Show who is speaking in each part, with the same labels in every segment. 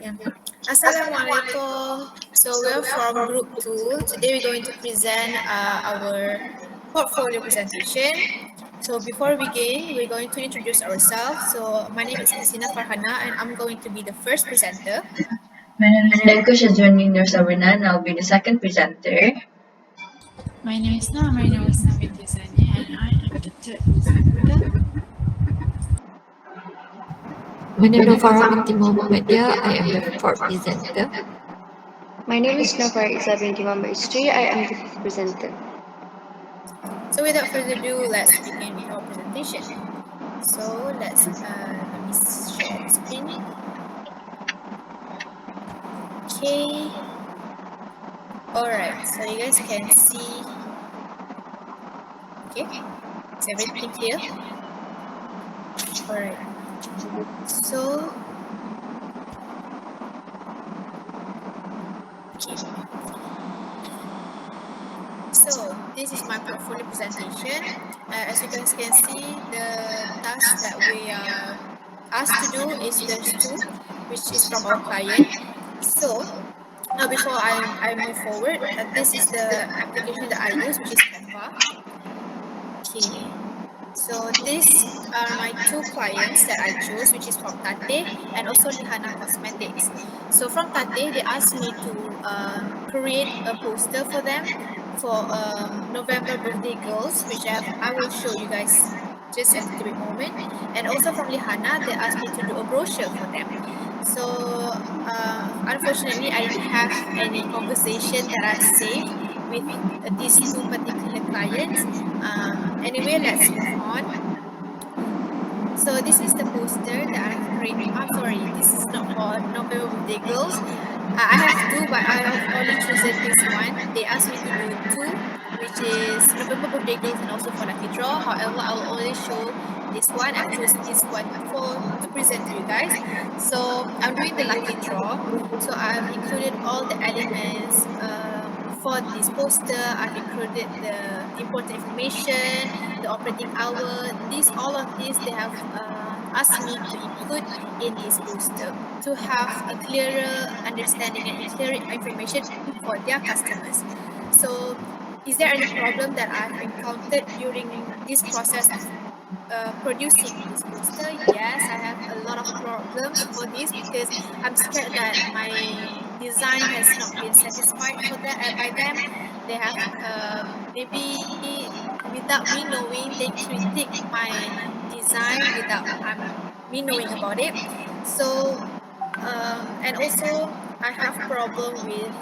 Speaker 1: Yeah. Assalamualaikum. So we're from group 2. Today we're going to present our portfolio presentation. So before we begin, we're going to introduce ourselves. So my name is Christina Farhana and I'm going to be the first presenter.
Speaker 2: My name is Lenko Shajunin Sabrina, and I'll be the second presenter.
Speaker 3: My name is Navit Yasani, and I am the third presenter.
Speaker 4: My name is Farah Binti Muhammad Dia. I am the fourth presenter.
Speaker 5: My name is Nafar Isa binti Muhammad Istri. I am the fifth presenter.
Speaker 1: So without further ado, let's begin with our presentation. So let me share the screen. Okay. Alright, so you guys can see. Okay, is everything clear? Alright. So okay. So this is my portfolio presentation. As you guys can see, the task that we are asked to do is there's two, which is from our client. So now before I move forward, this is the application that I use, which is Canva. Okay. So these are my two clients that I chose, which is from Tate and also Lihana Cosmetics. So from Tate, they asked me to create a poster for them for November birthday girls, which I will show you guys just in a little bit moment. And also from Lihana, they asked me to do a brochure for them. So unfortunately, I didn't have any conversation that I saved with these two particular clients. Anyway, let's move on. So this is the poster that I've created. I'm sorry, this is not for November birthday girls. I have two, but I have only chosen this one. They asked me to do two, which is November birthday girls and also for lucky draw. However, I will only show this one. I've chosen this one to present to you guys. So I'm doing the lucky draw. So I've included all the elements for this poster. I've included the important information, the operating hour. All of these they have asked me to include in this poster to have a clearer understanding and clearer information for their customers. So is there any problem that I've encountered during this process of producing this poster? Yes, I have a lot of problems for this because I'm scared that my design has not been satisfied for that by them. They have maybe without me knowing, they critique my design without me knowing about it. So and also I have problem with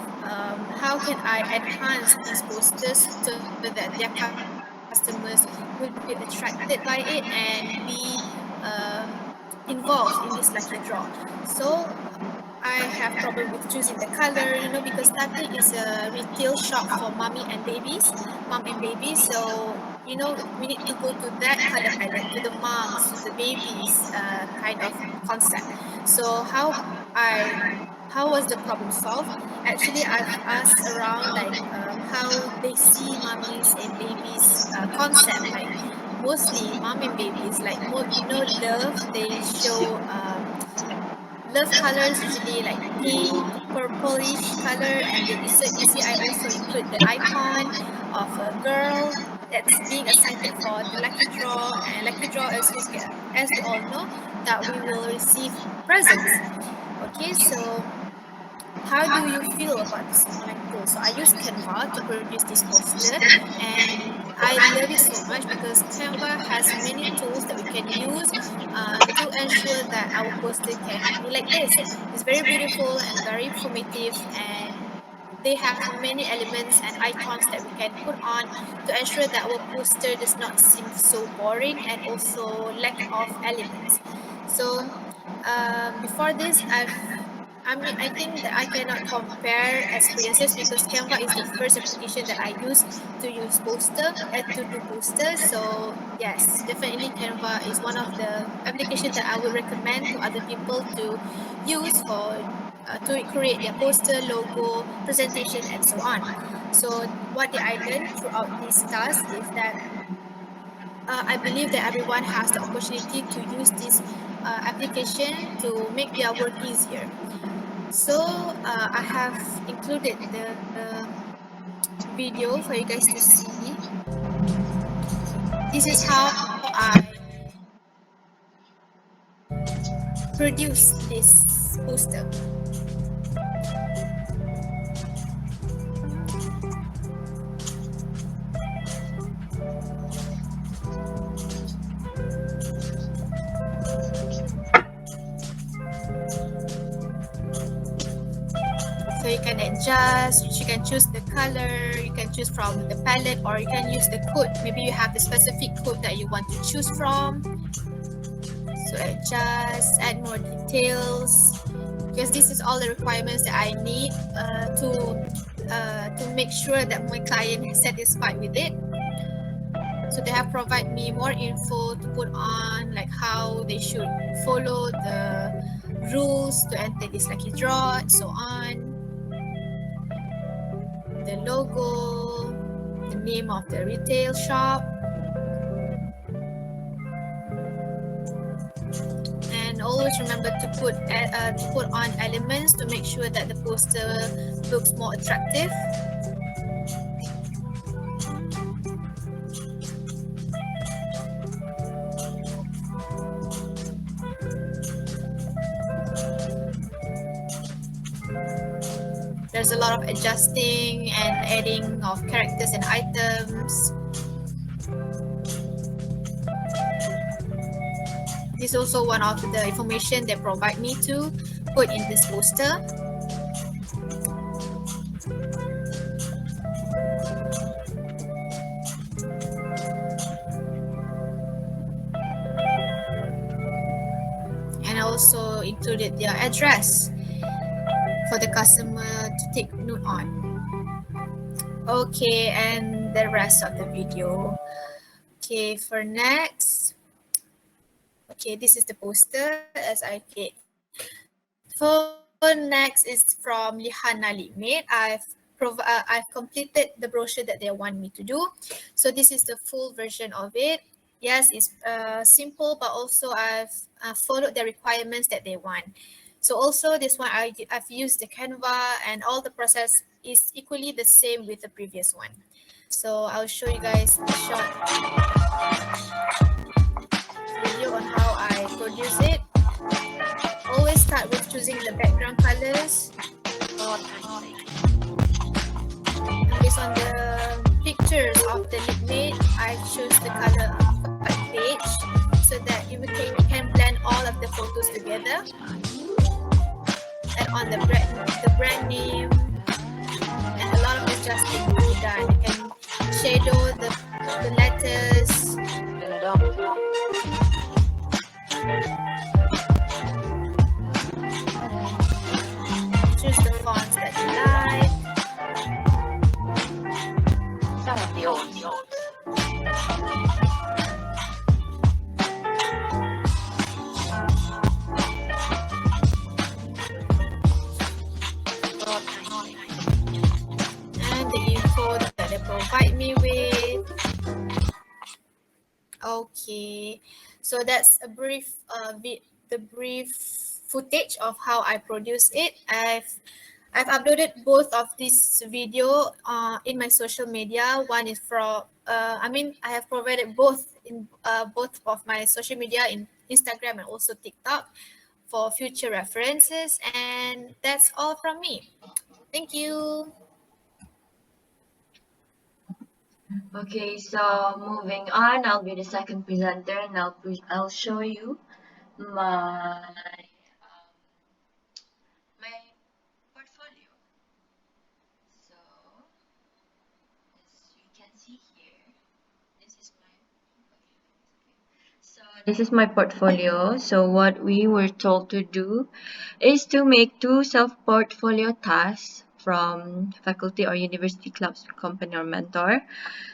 Speaker 1: how can I enhance these posters so that their customers will be attracted by it and be involved in this lucky draw. So I have problem with choosing the color, because Tate is a retail shop for mom and babies. So we need to go to that color palette, to the moms, to the babies kind of concept. So how was the problem solved? Actually, I've asked around like how they see mummies and babies concept, like mostly mom and babies, like love. They show love colors usually like pink, purplish color, and then you see I also include the icon of a girl that's being excited for the lucky draw. And lucky draw, as we all know, that we will receive presents. Okay, so how do you feel about this online tool? So I use Canva to produce this poster, and I love it so much because Canva has many tools that we can use to ensure that our poster can be like this. It's very beautiful and very informative, and they have many elements and icons that we can put on to ensure that our poster does not seem so boring and also lack of elements. So before this, I think that I cannot compare experiences because Canva is the first application that I use to do posters. So yes, definitely Canva is one of the applications that I would recommend to other people to use for to create their poster, logo, presentation, and so on. So what I learned throughout this task is that I believe that everyone has the opportunity to use this application to make their work easier. So I have included the video for you guys to see. This is how I produce this poster. So you can adjust, you can choose the color, you can choose from the palette, or you can use the code. Maybe you have the specific code that you want to choose from. So adjust, add more details, because this is all the requirements that I need to make sure that my client is satisfied with it. So they have provided me more info to put on, like how they should follow the rules to enter this lucky draw and so on. The logo, the name of the retail shop, and always remember to put on elements to make sure that the poster looks more attractive. There's a lot of adjusting and adding of characters and items. This is also one of the information they provide me to put in this poster. And I also included their address for the customer to take note on. Okay, and the rest of the video. Okay, for next. Okay, this is the poster as I get. For next is from Lihana Limit. I've completed the brochure that they want me to do. So this is the full version of it. Yes, it's simple, but also I've followed the requirements that they want. So also this one, I've used the Canva, and all the process is equally the same with the previous one. So I'll show you guys a short video on how I produce it. Always start with choosing the background colors. And based on the pictures of the leaflet, I choose the color white page so that you can blend all of the photos together. And on the brand name, and a lot of adjusting to be done. You can shadow the letters. Choose the fonts that you like. And the info that they provide me with. Okay, so that's a brief the brief footage of how I produce it. I've uploaded both of this video in my social media. One is from I have provided both in both of my social media in Instagram and also TikTok for future references. And that's all from me. Thank you.
Speaker 2: Okay, so moving on, I'll be the second presenter, and I'll show you my portfolio. So as you can see here, this is my this is my portfolio. So what we were told to do is to make 2 self-portfolio tasks from faculty or university clubs, company or mentor.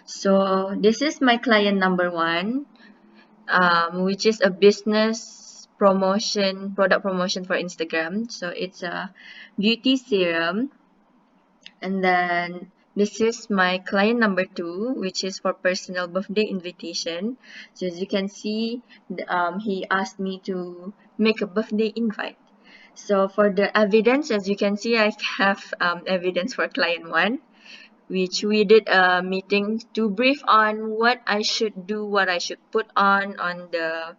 Speaker 2: So this is my client number 1, which is a business promotion, product promotion for Instagram. So it's a beauty serum. And then this is my client number 2, which is for personal birthday invitation. So as you can see, he asked me to make a birthday invite. So for the evidence, as you can see, I have evidence for client 1, which we did a meeting to brief on what I should do, what I should put on the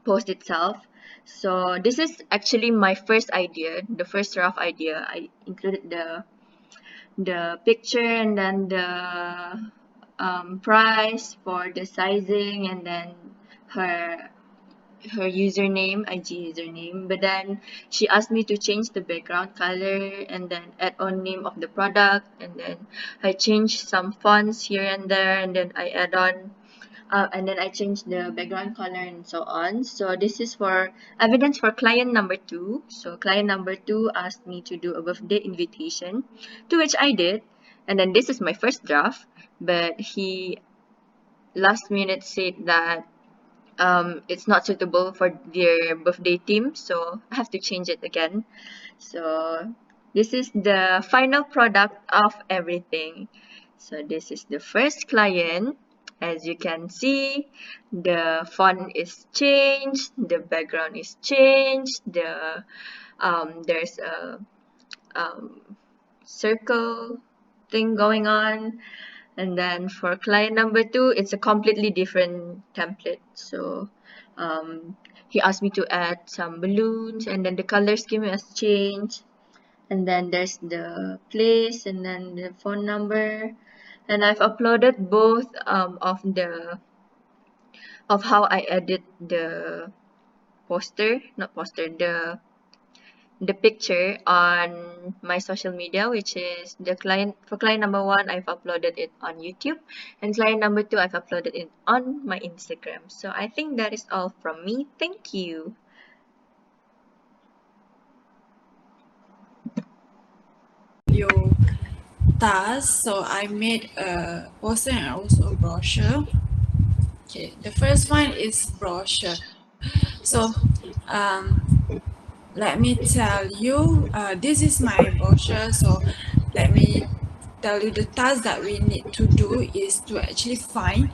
Speaker 2: post itself. So this is actually my first idea, the first rough idea. I included the picture and then the price for the sizing and then her username, IG username. But then she asked me to change the background color and then add on name of the product, and then I changed some fonts here and there, and then I add on and then I changed the background color and so on. So this is for evidence for client number 2. So client number 2 asked me to do a birthday invitation, to which I did. And then this is my first draft, but he last minute said that it's not suitable for their birthday theme, so I have to change it again. So this is the final product of everything. So this is the first client. As you can see, the font is changed, the background is changed, there's a circle thing going on. And then for client number 2, it's a completely different template. So he asked me to add some balloons, and then the color scheme has changed. And then there's the place and then the phone number. And I've uploaded both of how I edit the not poster, the picture on my social media, which is the client for client number 1, I've uploaded it on YouTube, and client number 2, I've uploaded it on my Instagram. So I think that is all from me. Thank you.
Speaker 3: Your task. So I made a poster and also a brochure. Okay, the first one is brochure. So let me tell you, this is my brochure. So let me tell you the task that we need to do is to actually find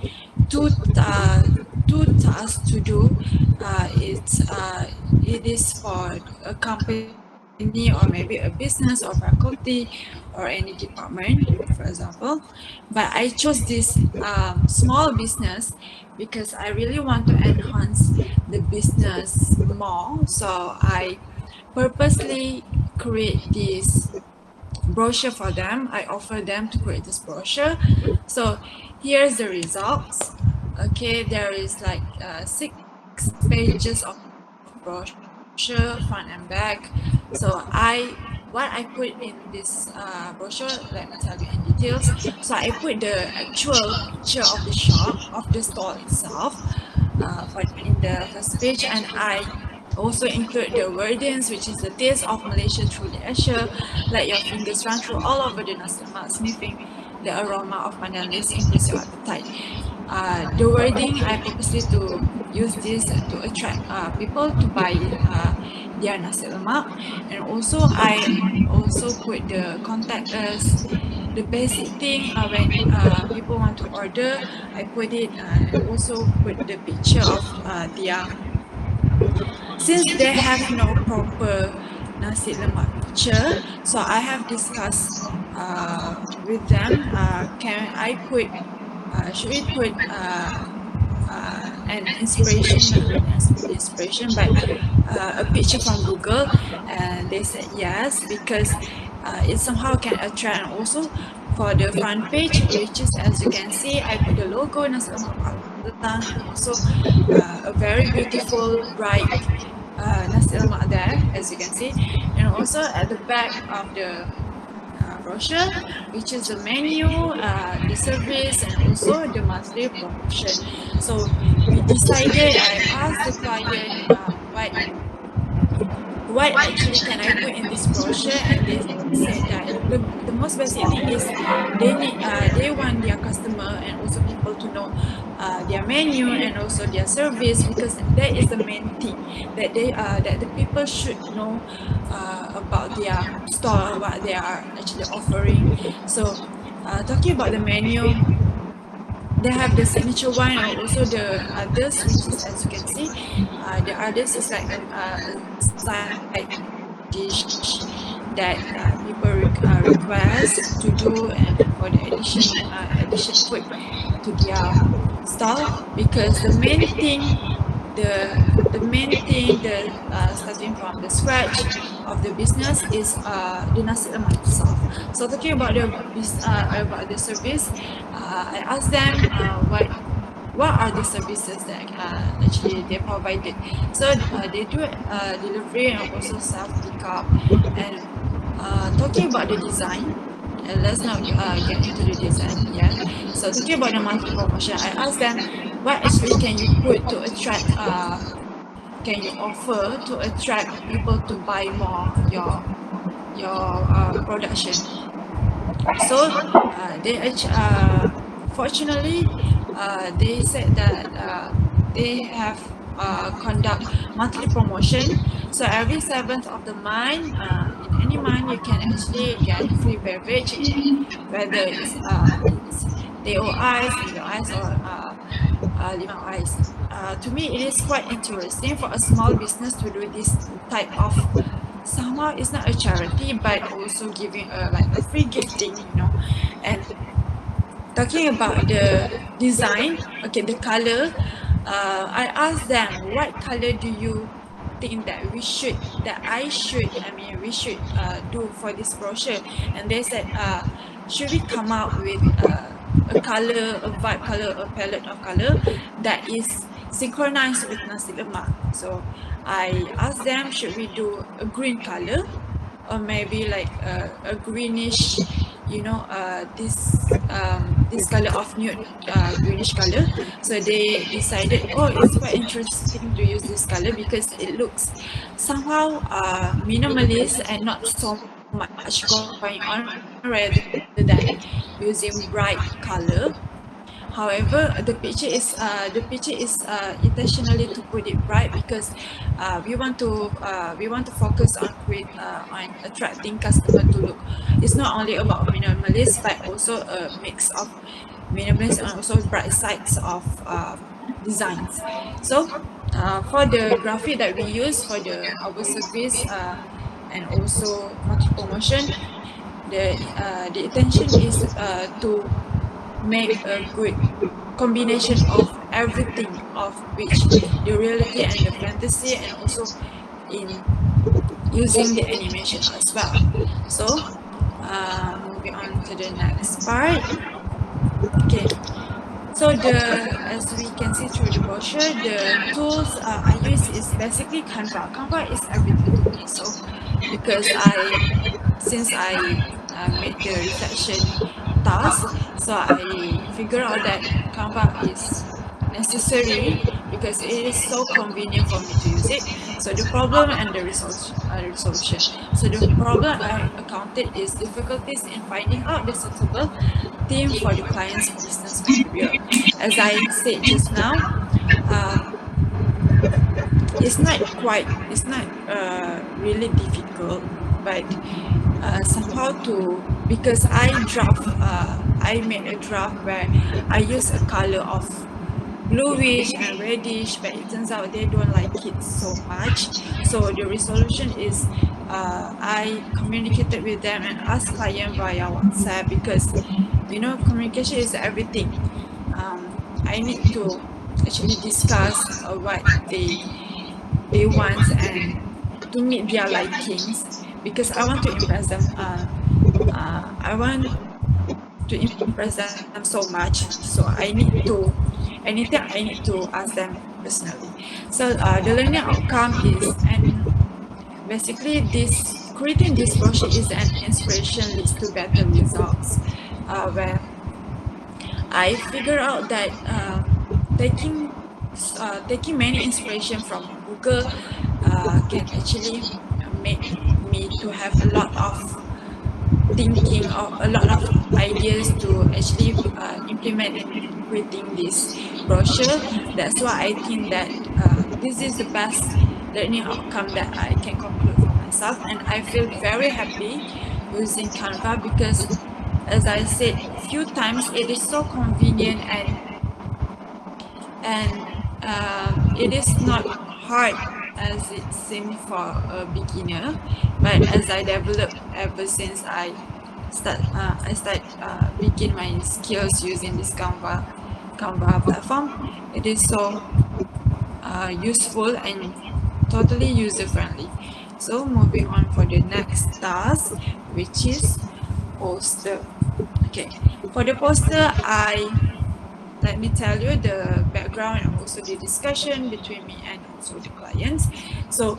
Speaker 3: two tasks to do. It is for a company or maybe a business or faculty or any department, for example. But I chose this small business because I really want to enhance the business more. So I purposely create this brochure for them. I offer them to create this brochure. So here's the results. Okay, there is like 6 pages of brochure, front and back. So what I put in this brochure, let me tell you in details. So I put the actual picture of the shop, of the store itself, in the first page, and I also include the wordings, which is the taste of Malaysia through the Asia. Let your fingers run through all over the nasi lemak, sniffing the aroma of pandanus increase your appetite. The wording, I purposely to use this to attract people to buy their nasi lemak. And also I also put the contact us, the basic thing when people want to order. I put it and also put the picture of their, since they have no proper nasi lemak picture. So I have discussed with them, can I put should we put an inspiration, not really an inspiration, but a picture from Google? And they said yes, because it somehow can attract. And also for the front page, which is, as you can see, I put the logo Nasi Lemak Padang, and also a very beautiful bright nasi lemak there, as you can see. And also at the back of the brochure, which is the menu, the service, and also the monthly promotion. So we decided, I asked the client what actually can I put in this brochure, and they said that the most basic thing is they want their customer and also people to know their menu and also their service, because that is the main thing that that the people should know about their store, what they are actually offering. So talking about the menu, they have the signature one and also the others, which is, as you can see, the others is like a side dish that people request to do, and for the addition food to their stall, because the main thing, the starting from the scratch of the business is the nasi lemak itself. So talking about about the service, I asked them what are the services that actually they provided. So they do delivery and also self pickup. And talking about the design, let's not get into the design yet. So talking about the monthly promotion, I asked them what actually can you put to attract can you offer to attract people to buy more your production. So fortunately, they said that they have conduct monthly promotion. So every 7th of the month, in any month, you can actually get free beverage, whether it's teh ice, milo ice, or limau ice. To me, it is quite interesting for a small business to do this type of, somehow it's not a charity but also giving a like a free gifting, and talking about the design, okay, the color, I asked them what color do you think that we should do for this brochure. And they said, should we come up with a color, a vibe color, a palette of color that is synchronized with nasi lemak. So I asked them, should we do a green color, or maybe like a greenish, this color of nude, greenish color. So they decided, oh, it's quite interesting to use this color because it looks somehow minimalist and not so much going on rather than using bright color. However, the picture is intentionally to put it bright because we want to focus on on attracting customer to look. It's not only about minimalist but also a mix of minimalist and also bright sides of designs. So for the graphic that we use for our service and also multi promotion, the intention is to make a good combination of everything, of which the reality and the fantasy, and also in using the animation as well. So moving on to the next part. Okay, so as we can see through the brochure, the tools I use is basically Canva. Canva is everything to me. So because since I made the reflection task, so I figure out that Canva is necessary because it is so convenient for me to use it. So the problem and the resolution. So the problem I accounted is difficulties in finding out the suitable theme for the client's business material. As I said just now, it's not really difficult, but somehow because I made a draft where I use a color of bluish and reddish, but it turns out they don't like it so much. So the resolution is I communicated with them and asked client via WhatsApp because communication is everything. I need to actually discuss what they want and to meet their likings because I want to impress them. I want to impress them so much, so anything I need to ask them personally. So the learning outcome is, and basically this creating this brochure is an inspiration leads to better results, where I figure out that taking many inspiration from Google can actually make me to have a lot of thinking or a lot of ideas to actually implement in creating this brochure. That's why I think that this is the best learning outcome that I can conclude for myself, and I feel very happy using Canva because, as I said few times, it is so convenient and and it is not hard as it seems for a beginner, but as I develop ever since I start begin my skills using this Canva platform, it is so useful and totally user friendly. So moving on for the next task, which is poster. Okay, for the poster, let me tell you the background and also the discussion between me and also the clients. So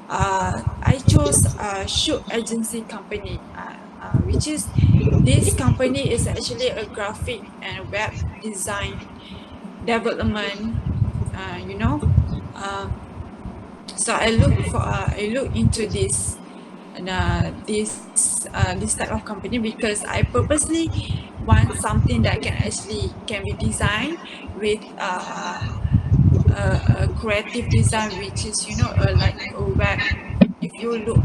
Speaker 3: I chose a shoot agency company, which is this company is actually a graphic and web design development, you know. Um, so I look into this type of company because I purposely want something that can be designed with a creative design, which is like a web. If you look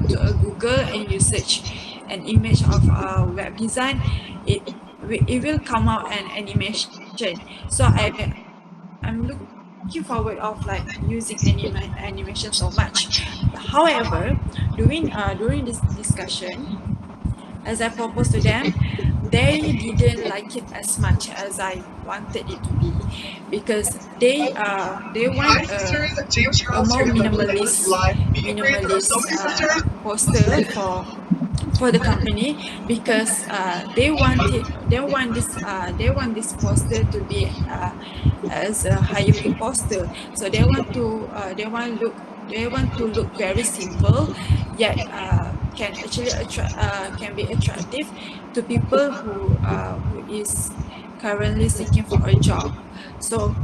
Speaker 3: into a Google and you search an image of a web design, it it will come out an animation. So I'm looking forward of like using animation so much. However, during this discussion, as I proposed to them, they didn't like it as much as I wanted it to be, because they want a more minimalist poster for the company, because they want this poster to be as a hiring poster. So they want to look very simple, yet can be attractive to people who is currently seeking for a job. So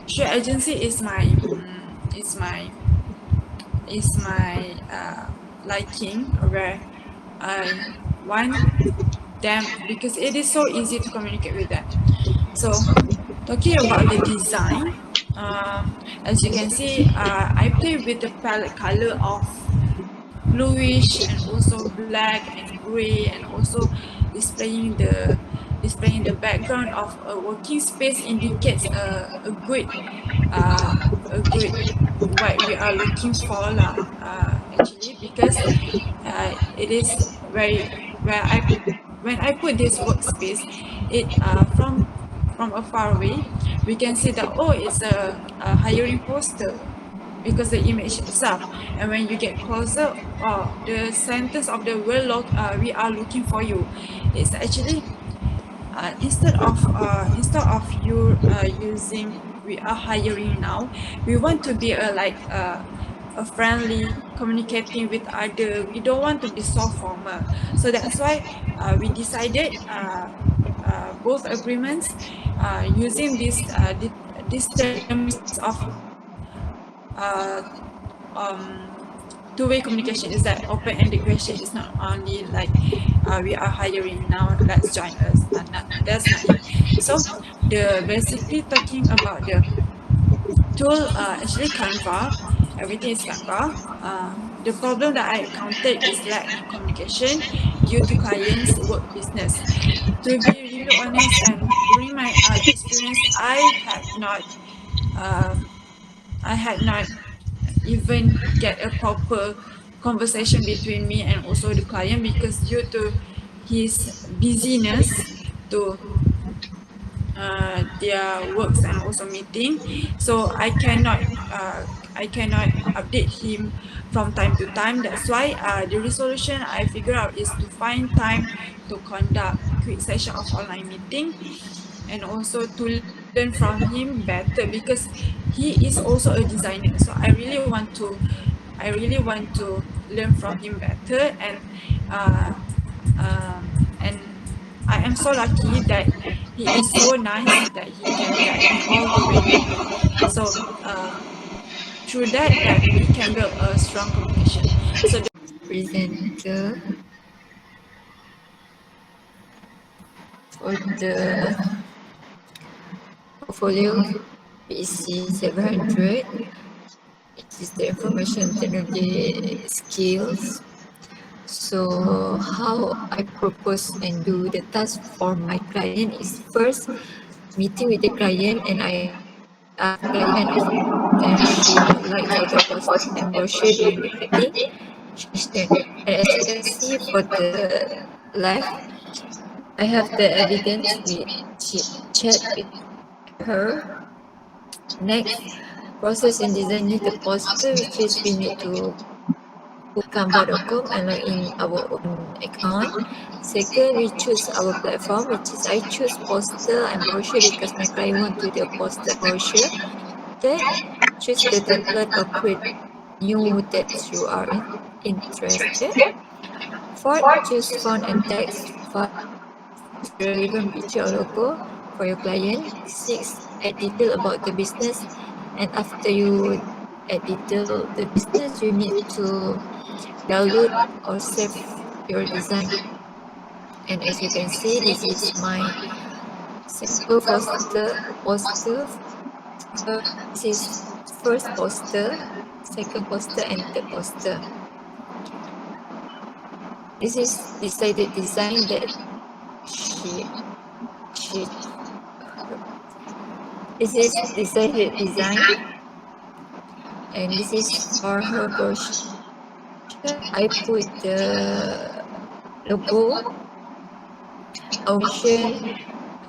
Speaker 3: show agency is my liking, where I want them because it is so easy to communicate with them. So talking about the design, as you can see, I play with the palette color of bluish and also black and gray, and also displaying the displaying the background of a working space indicates a good what we are looking for lah, actually, because it is very where I when I put this workspace, it from a far away we can see that, oh, it's a hiring poster because the image itself. And when you get closer, the sentence of the word we are looking for you, it's actually instead of you using we are hiring now, we want to be a friendly communicating with other. We don't want to be so formal. So that's why we decided both agreements using these terms of uh, two-way communication, is that open-ended question. Is not only like we are hiring now, let's join us. That's not it. So the basically talking about the tool, actually Canva, everything is Canva. The problem that I encountered is lack in communication due to clients' work business. To be really honest, and during my experience, um, I had not even get a proper conversation between me and also the client, because due to his busyness to their works and also meeting, so I cannot update him from time to time. That's why the resolution I figure out is to find time to conduct quick session of online meeting, and also to learn from him better, because he is also a designer. So I really want to learn from him better. Uh, and I am so lucky that he is so nice that he can guide me all the way. So through that we can build a strong communication. So
Speaker 4: Presenter for the portfolio PC 700. It is the information technology skills. So how I propose and do the task for my client is, first meeting with the client, and I asked the client and she don't like the poster and brochure during the meeting. She understand. And as you can see for the left, I have the evidence with chat with her. Next, process in designing the poster, which is we need to canva.com and log in our own account. Second, we choose our platform, which is I choose poster and brochure because my client want to do a poster and brochure. Third, choose the template or create new that you are interested. Fourth, choose font and text. Five, choose the relevant picture or logo for your client. Six, add detail about the business. And after you add detail the business, you need to download or save your design. And as you can see, this is my sample poster. This is first poster, second poster, and third poster. This is decided design that she she this is decided design, and this is for her brochure. I put the logo, ocean,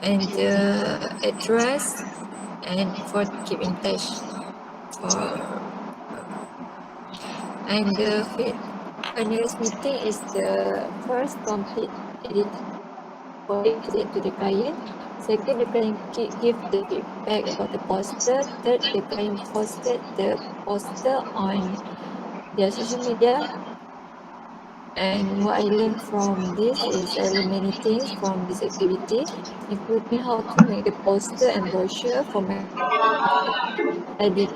Speaker 4: and the address, and for keep in touch for. And the finalist meeting is the first complete edited portfolio present to the client. Second, the client give the feedback about the poster. Third, the client posted the poster on their social media. And what I learned from this is I learned many things from this activity, including how to make the poster and brochure for my client. I didn't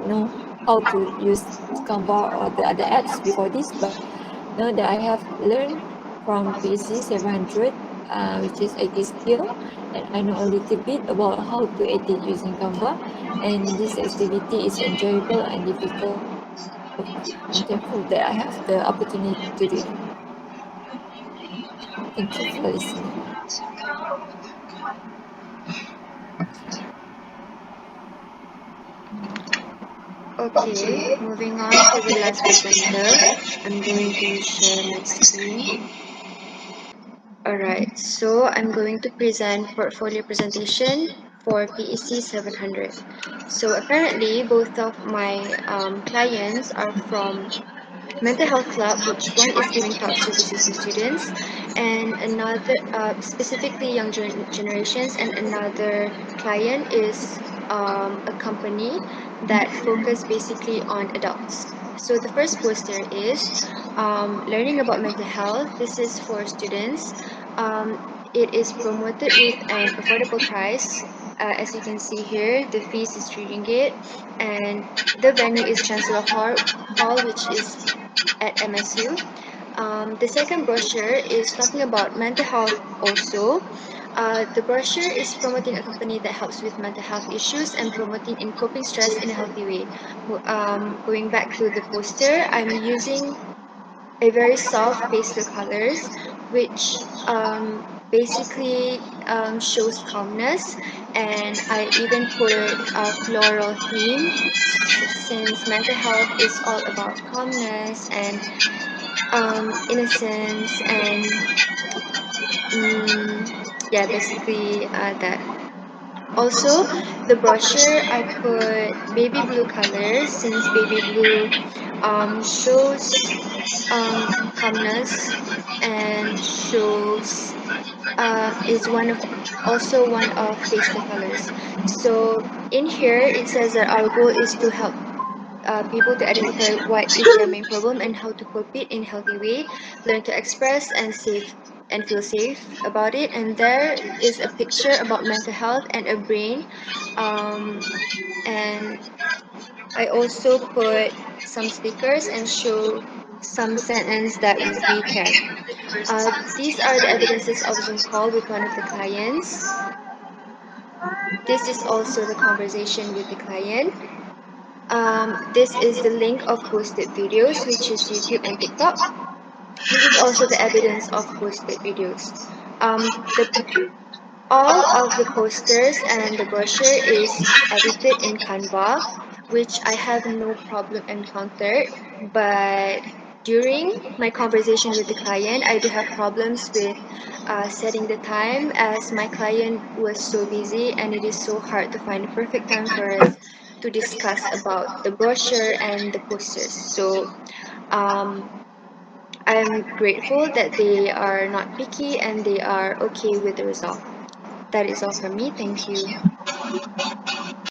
Speaker 4: know how to use Canva or the other apps before this, but now that I have learned from PC 700, which is IT skill, and I know a little bit about how to edit using Canva, and this activity is enjoyable and difficult. I'm thankful that I have the opportunity to do it. Thank you for listening.
Speaker 5: Okay, moving on to the last presenter. I'm going to share my screen. Alright, so I'm going to present portfolio presentation for PEC 700. So apparently both of my clients are from mental health club, which one is giving talk services to students, and another specifically young generations, and another client is a company that focus basically on adults. So the first poster is learning about mental health. This is for students. um, it is promoted with an affordable price. As you can see here, the fees is 3 ringgit, and the venue is Chancellor Hall, which is at MSU. The second brochure is talking about mental health also. The brochure is promoting a company that helps with mental health issues and promoting in coping stress in a healthy way. Going back to the poster, I'm using a very soft pastel colors, which basically shows calmness, and I even put a floral theme since mental health is all about calmness and innocence and yeah, basically that. Also, the brochure I put baby blue color since baby blue shows calmness and shows is one of also one of pastel colors. So in here it says that our goal is to help people to identify what is their main problem and how to cope it in a healthy way, learn to express and safe and feel safe about it. And there is a picture about mental health and a brain. And I also put some stickers and show some sentence that we care. These are the evidences of Zoom call with one of the clients. This is also the conversation with the client. This is the link of posted videos, which is YouTube and TikTok. This is also the evidence of posted videos. The All of the posters and the brochure is edited in Canva, which I have no problem encountered. But during my conversation with the client, I do have problems with setting the time as my client was so busy and it is so hard to find the perfect time for us to discuss about the brochure and the posters. So um, I'm grateful that they are not picky and they are okay with the result. That is all from me. Thank you.